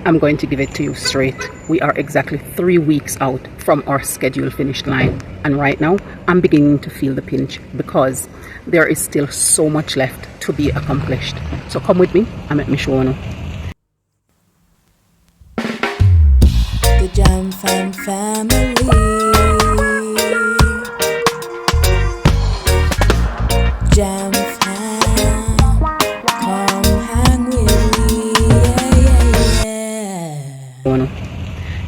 I'm going to give it to you straight. We are exactly 3 weeks out from our scheduled finish line, and right now I'm beginning to feel the pinch because there is still so much left to be accomplished. So come with me and let me show you. The Jam Fam family. Jam Fam, come hang with me. Yeah.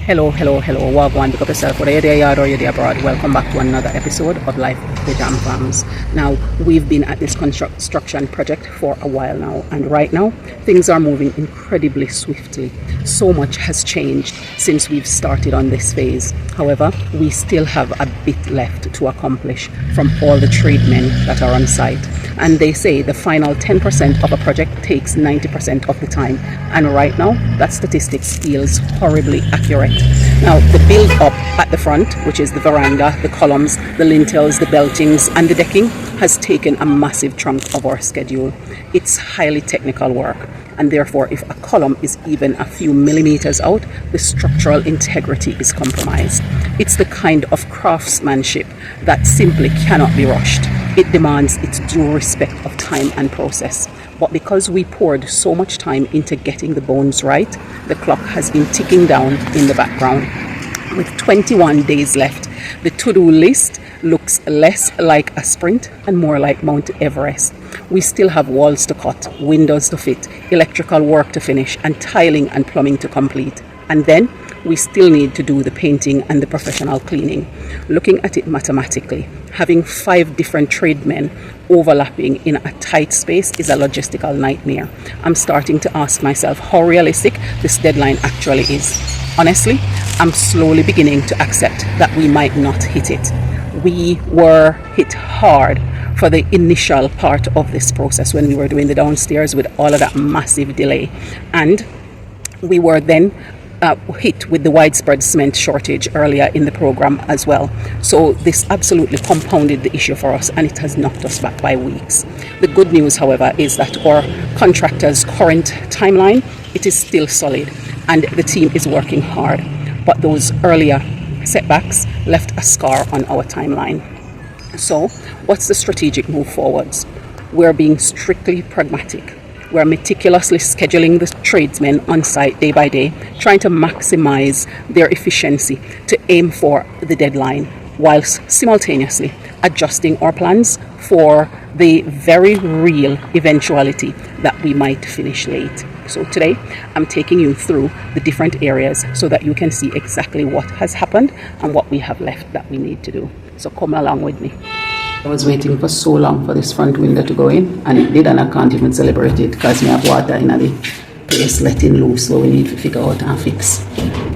Hello, wagwan, pick up yourself, whether you're there yard or you're there abroad. Welcome back to another episode of Life with the Jam Fams. Now, we've been at this construction project for a while now, and right now things are moving incredibly swiftly. So much has changed since we've started on this phase. However, we still have a bit left to accomplish from all the tradesmen that are on site. And they say the final 10% of a project takes 90% of the time. And right now, that statistics feels horribly accurate. Now, the build up at the front, which is the veranda, the columns, the lintels, the beltings, and the decking, has taken a massive chunk of our schedule. It's highly technical work, and therefore, if a column is even a few millimeters out, the structural integrity is compromised. It's the kind of craftsmanship that simply cannot be rushed. It demands its due respect of time and process. But because we poured so much time into getting the bones right, the clock has been ticking down in the background. With 21 days left, the to-do list looks less like a sprint and more like Mount Everest. We still have walls to cut, windows to fit, electrical work to finish, and tiling and plumbing to complete. And then we still need to do the painting and the professional cleaning. Looking at it mathematically, having 5 different tradesmen overlapping in a tight space is a logistical nightmare. I'm starting to ask myself how realistic this deadline actually is. Honestly, I'm slowly beginning to accept that we might not hit it. We were hit hard for the initial part of this process when we were doing the downstairs with all of that massive delay. And we were then hit with the widespread cement shortage earlier in the program as well. So this absolutely compounded the issue for us, and it has knocked us back by weeks. The good news, however, is that our contractor's current timeline, it is still solid, and the team is working hard. But those earlier setbacks left a scar on our timeline. So what's the strategic move forwards? We're being strictly pragmatic. We're meticulously scheduling the tradesmen on site day by day, trying to maximize their efficiency to aim for the deadline, whilst simultaneously adjusting our plans for the very real eventuality that we might finish late. So today, I'm taking you through the different areas so that you can see exactly what has happened and what we have left that we need to do. So come along with me. I was waiting for so long for this front window to go in, and it did, and I can't even celebrate it because we have water in the place letting loose, so we need to figure out and fix.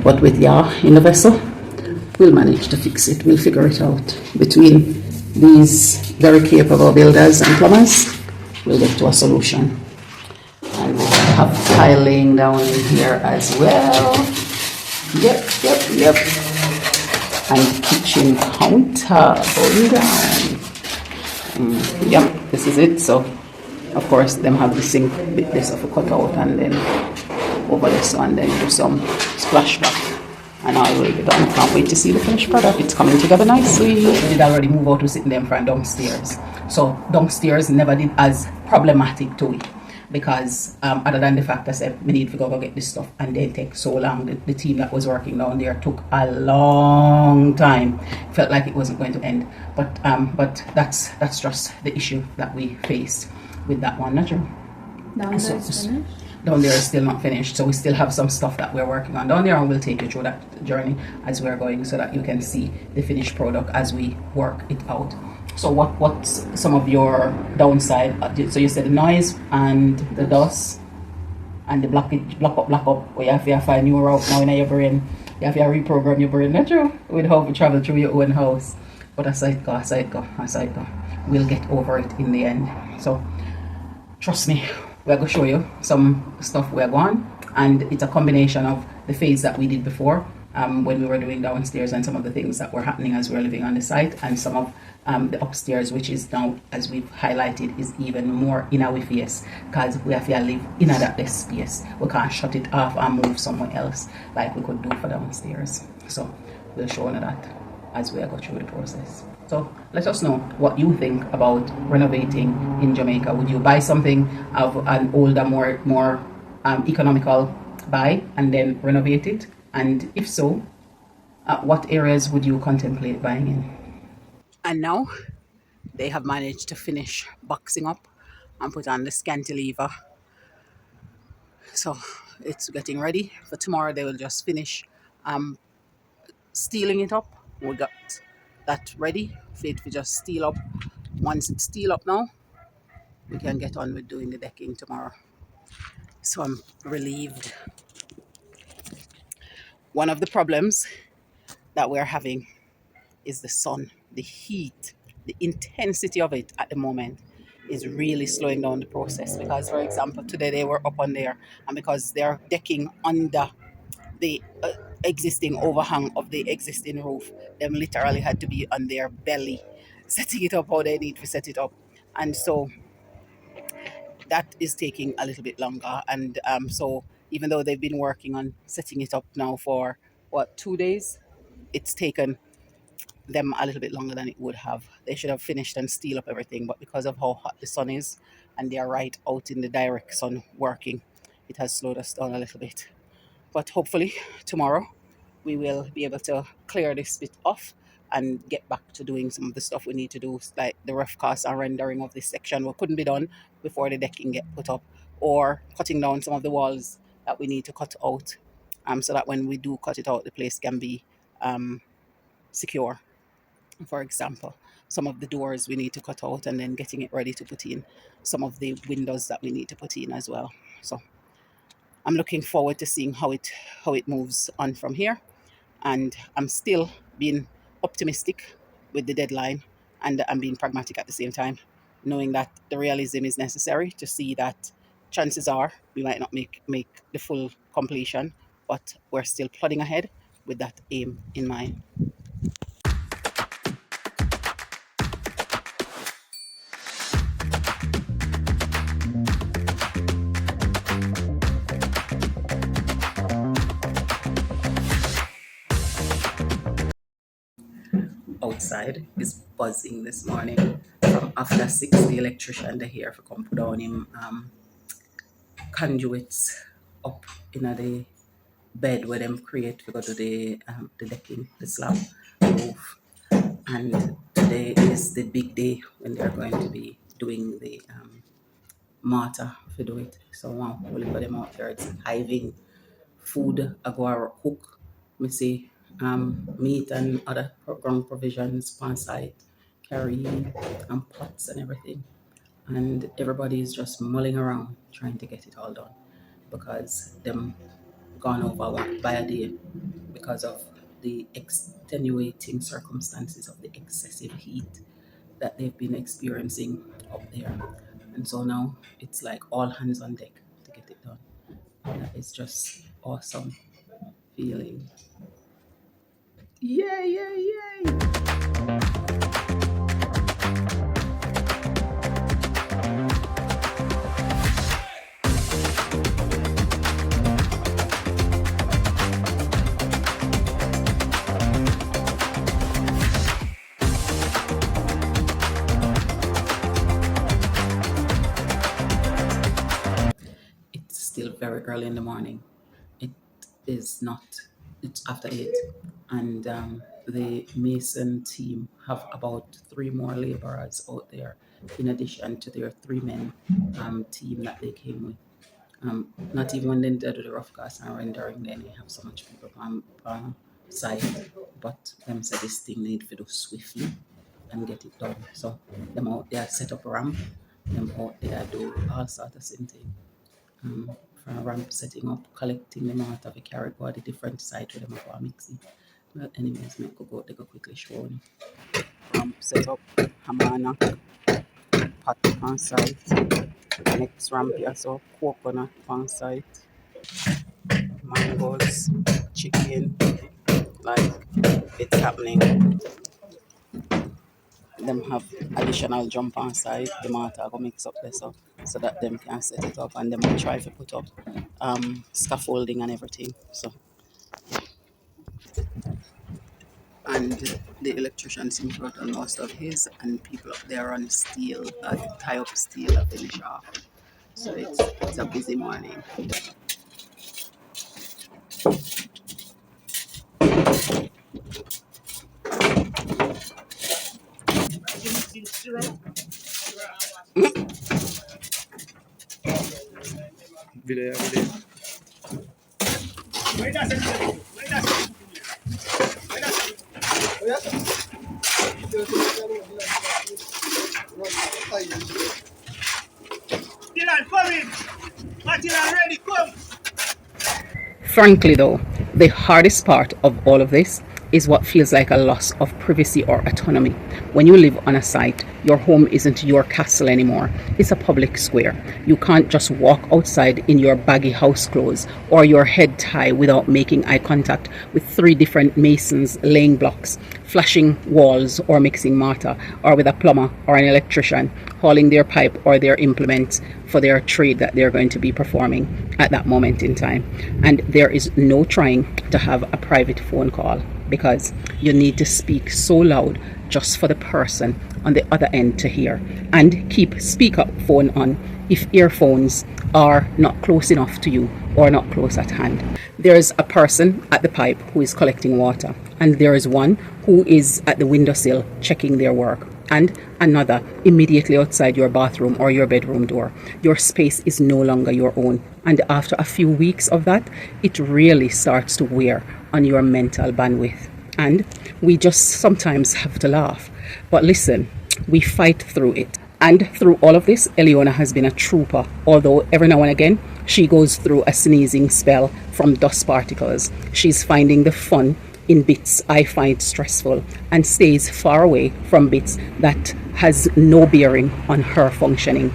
But with Yah in the vessel, we'll manage to fix it. We'll figure it out. Between these very capable builders and plumbers, we'll get to a solution. And we have tiling down in here as well. Yep. And kitchen counter going down. Yep, this is it. So of course them have the sink bit this of a cutout, and then over this one then do some splashback, and all will be done. Can't wait to see the finished product. It's coming together nicely. We did already move out to sitting them from downstairs. So downstairs never did as problematic to it, because other than the fact I said we need to go get this stuff, and they take so long. The team that was working down there took a long time. Felt like it wasn't going to end, but that's just the issue that we faced with that one. Not true. Down there is still not finished, so we still have some stuff that we're working on down there, and we'll take you through that journey as we're going, so that you can see the finished product as we work it out. So what's some of your downside? So you said the noise and the dust and the block up, where you have to find new route now in your brain. You have to reprogram your brain, not true? With how to travel through your own house. But aside go. We'll get over it in the end. So trust me, we're going to show you some stuff we're going, and it's a combination of the phase that we did before when we were doing downstairs, and some of the things that were happening as we were living on the site, and some of the upstairs, which is now, as we've highlighted, is even more in our face because we have to live in that space. We can't shut it off and move somewhere else like we could do for downstairs. So we'll show you that as we go through the process. So let us know what you think about renovating in Jamaica. Would you buy something of an older, more economical buy and then renovate it? And if so, what areas would you contemplate buying in? And now they have managed to finish boxing up and put on the cantilever. So it's getting ready for tomorrow. They will just finish steeling it up. We got that ready for it to just steel up. Once it's steel up now, we can get on with doing the decking tomorrow. So I'm relieved. One of the problems that we're having is the sun, the heat, the intensity of it at the moment is really slowing down the process. Because, for example, today they were up on there, and because they're decking under the existing overhang of the existing roof, them literally had to be on their belly, setting it up how they need to set it up. And so that is taking a little bit longer. And so even though they've been working on setting it up now for what, 2 days, it's taken them a little bit longer than it would have. They should have finished and steel up everything, but because of how hot the sun is and they are right out in the direct sun working, it has slowed us down a little bit. But hopefully tomorrow we will be able to clear this bit off and get back to doing some of the stuff we need to do, like the rough cast and rendering of this section what couldn't be done before the decking get put up, or cutting down some of the walls that we need to cut out, so that when we do cut it out, the place can be secure. For example, some of the doors we need to cut out, and then getting it ready to put in some of the windows that we need to put in as well. So I'm looking forward to seeing how it moves on from here, and I'm still being optimistic with the deadline, and I'm being pragmatic at the same time, knowing that the realism is necessary to see that chances are we might not make the full completion, but we're still plodding ahead with that aim in mind. Outside is buzzing this morning. From after 6, the electrician they here for come put down him conduits up in the bed where them create to go to the decking, the slab roof. And today is the big day when they're going to be doing the mortar to do it. So wow, we'll put them out there. It's hiving food, I go cook. Me see meat and other ground provisions on site, carry and pots and everything. And everybody is just mulling around trying to get it all done because them gone over by a day because of the extenuating circumstances of the excessive heat that they've been experiencing up there. And so now it's like all hands on deck to get it done. And that is just awesome feeling. Yay, yay, yay! It's still very early in the morning. It is not, it's after 8. And the mason team have about 3 more laborers out there in addition to their 3 men team that they came with. Not even when they do the rough cast and rendering, then they have so much people on site. But them said this thing need to do swiftly and get it done. So them out there set up a ramp, them out there do all sorts of same thing. From ramp setting up, collecting them out of a carry go the different site where them have a mixing. But anyways, make go they go quickly show you. Ramp set up, hammer pot on site. Next ramp here, so coconut on site. Mangoes, chicken, like it's happening. Them have additional jump on side. The mortar go mix up there so that them can set it up and them will try to put up scaffolding and everything. So and the electrician seems to have done most of his and people up there on steel, tie up steel and finish off. So it's a busy morning. Frankly, though, the hardest part of all of this is what feels like a loss of privacy or autonomy. When you live on a site, your home isn't your castle anymore. It's a public square. You can't just walk outside in your baggy house clothes or your head tie without making eye contact with three different masons laying blocks, flashing walls or mixing mortar, or with a plumber or an electrician hauling their pipe or their implements for their trade that they're going to be performing at that moment in time. And there is no trying to have a private phone call because you need to speak so loud just for the person on the other end to hear, and keep speaker phone on if earphones are not close enough to you or not close at hand. There's a person at the pipe who is collecting water, and there is one who is at the windowsill checking their work, and another immediately outside your bathroom or your bedroom door. Your space is no longer your own, and after a few weeks of that, it really starts to wear on your mental bandwidth. And we just sometimes have to laugh. But listen, we fight through it. And through all of this, Eliona has been a trooper, although every now and again, she goes through a sneezing spell from dust particles. She's finding the fun in bits I find stressful and stays far away from bits that has no bearing on her functioning.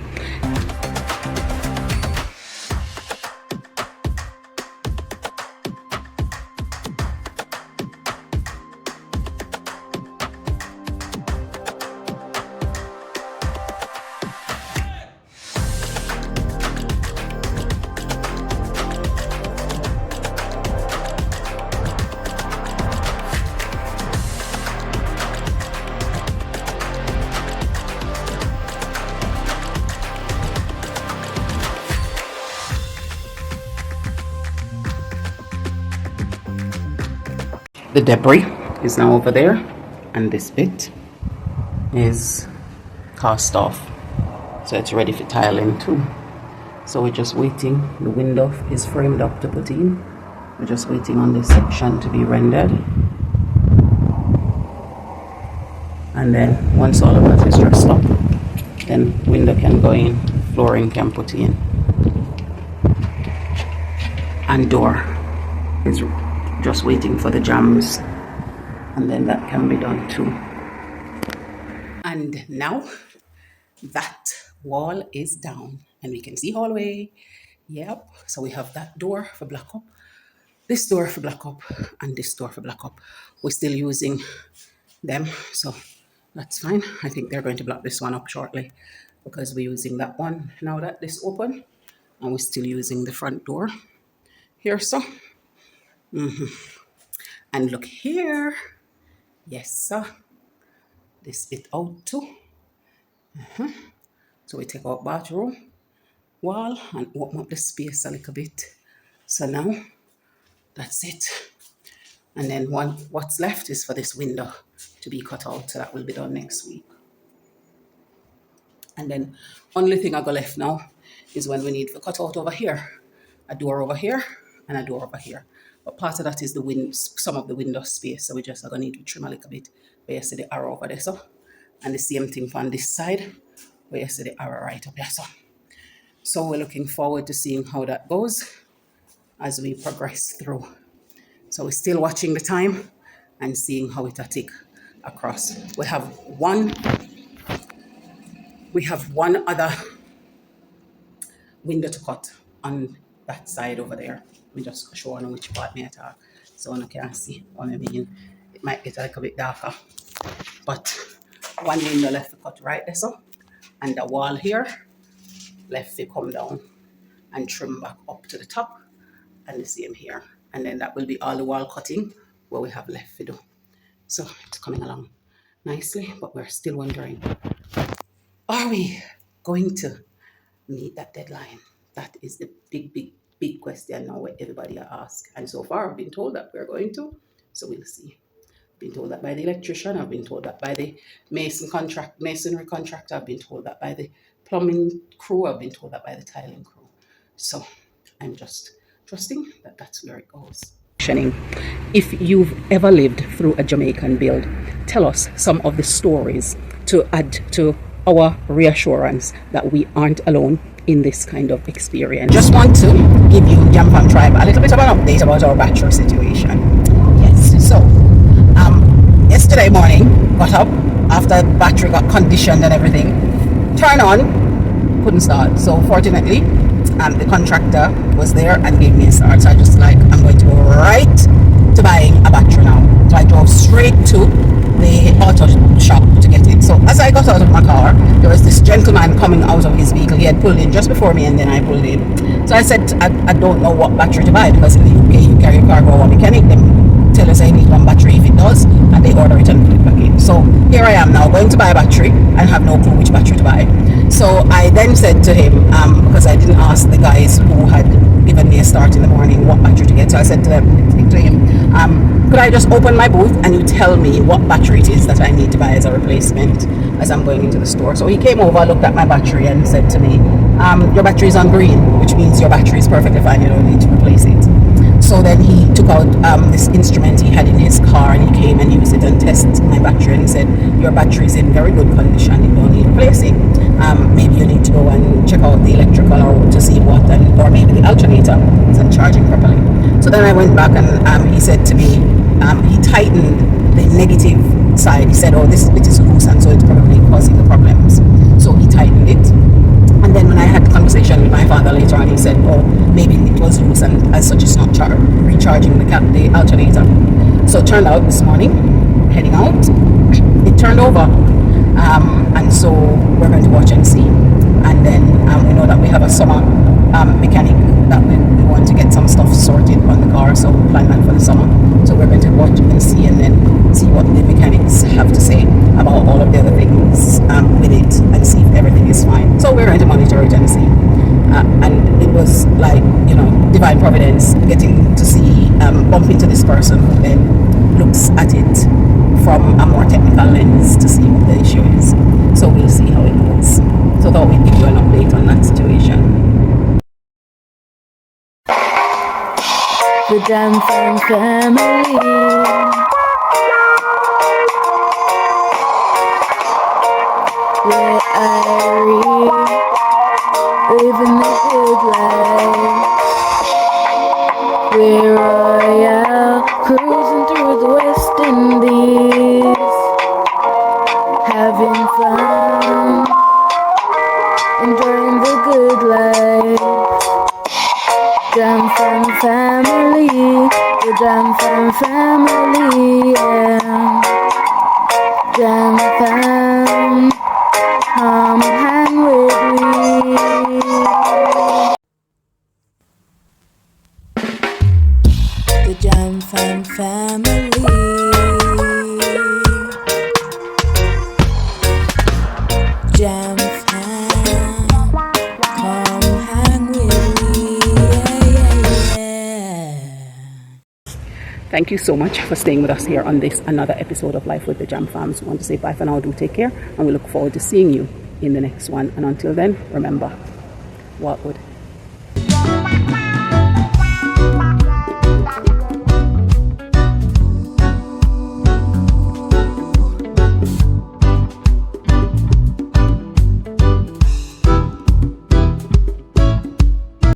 The debris is now over there, and this bit is cast off, so it's ready for tiling too. So we're just waiting. The window is framed up to put in. We're just waiting on this section to be rendered, and then once all of that is dressed up, then window can go in, flooring can put in, and door is just waiting for the jams, and then that can be done too. And now that wall is down and we can see hallway. Yep, so we have that door for black up, this door for black up, and this door for black up. We're still using them, so that's fine. I think they're going to block this one up shortly because we're using that one now that this open, and we're still using the front door here. So and look here, yes sir, this bit out too. So we take out bathroom wall and open up the space a little bit. So now that's it. And then what's left is for this window to be cut out, so that will be done next week. And then only thing I got left now is when we need to cut out over here, a door over here and a door over here. But part of that is some of the window space, so we just are gonna need to trim a little bit where you see the arrow over there. So, and the same thing on this side where you see the arrow right up there. So we're looking forward to seeing how that goes as we progress through. So we're still watching the time and seeing how it tick across. We have one other window to cut on that side over there. Let me just show on which part may I talk. so you can see what I mean. It might get a little bit darker, but one window left to cut right there, so, and the wall here left to come down and trim back up to the top, and the same here, and then that will be all the wall cutting what we have left to do. So it's coming along nicely, but we're still wondering, are we going to meet that deadline? That is the big question now what everybody asks. And so far I've been told that we're going to, so we'll see. I've been told that by the electrician, I've been told that by the masonry contractor, I've been told that by the plumbing crew, I've been told that by the tiling crew. So I'm just trusting that that's where it goes. If you've ever lived through a Jamaican build, tell us some of the stories to add to our reassurance that we aren't alone in this kind of experience. Just want to give you, Jam Fam Tribe, a little bit of an update about our battery situation. Yes, so yesterday morning, got up after the battery got conditioned and everything, turned on, couldn't start. So fortunately, the contractor was there and gave me a start. So I just like, I'm going to go right to buying a battery now. So I drove straight to the auto shop to get it. So as I got out of my car, there was this gentleman coming out of his vehicle. He had pulled in just before me, and then I pulled in. So I said, I don't know what battery to buy, because in the UK you carry your car go a mechanic, them tell us I need one battery if it does, and they order it and put it back in. So here I am now going to buy a battery and have no clue which battery to buy. So I then said to him, because I didn't ask the guys who had given me a start in the morning what battery to get, so I said to him, could I just open my booth and you tell me what battery it is that I need to buy as a replacement as I'm going into the store? So he came over, looked at my battery and said to me, your battery is on green, which means your battery is perfectly fine, you don't need to replace it. So then he took out this instrument he had in his car, and he came and used it and tested my battery, and he said, your battery is in very good condition, you don't need replacing. Maybe you need to go and check out the electrical or to see what, or maybe the alternator isn't charging properly. So then I went back and he said to me, he tightened the negative side. He said, oh, this bit is loose, and so it's probably causing the problems. So he tightened it. And then when I had the conversation with my father later on, he said, oh, maybe it was loose, and as such it's not recharging the alternator. So it turned out this morning, heading out, it turned over. And so we're going to watch and see. And then we know that we have a summer mechanic that we want to get some stuff sorted on the car, so plan that for the summer. So we're going to watch and see, and then see what the mechanics have to say about all of the other things with it, and see if everything is fine. So we're going to monitor it and see. And it was like, divine providence, getting to see, bump into this person who then looks at it from a more technical lens to see what the issue is. So we'll see how it goes. So that we'll give you an update on that situation. The Jam Fam family. Where I living the good life. We're royal, cruising through the West Indies, having fun, enjoying the good life. Jam Fam family, the Jam Fam family, yeah. Jam Fam, come hang with me. The Jam Fam family. Jam Fam, come hang with me. Yeah. Thank you so much for staying with us here on this another episode of Life with the Jam Fams. We want to say bye for now. Do take care, and we look forward to seeing you in the next one. And until then, remember, walk good.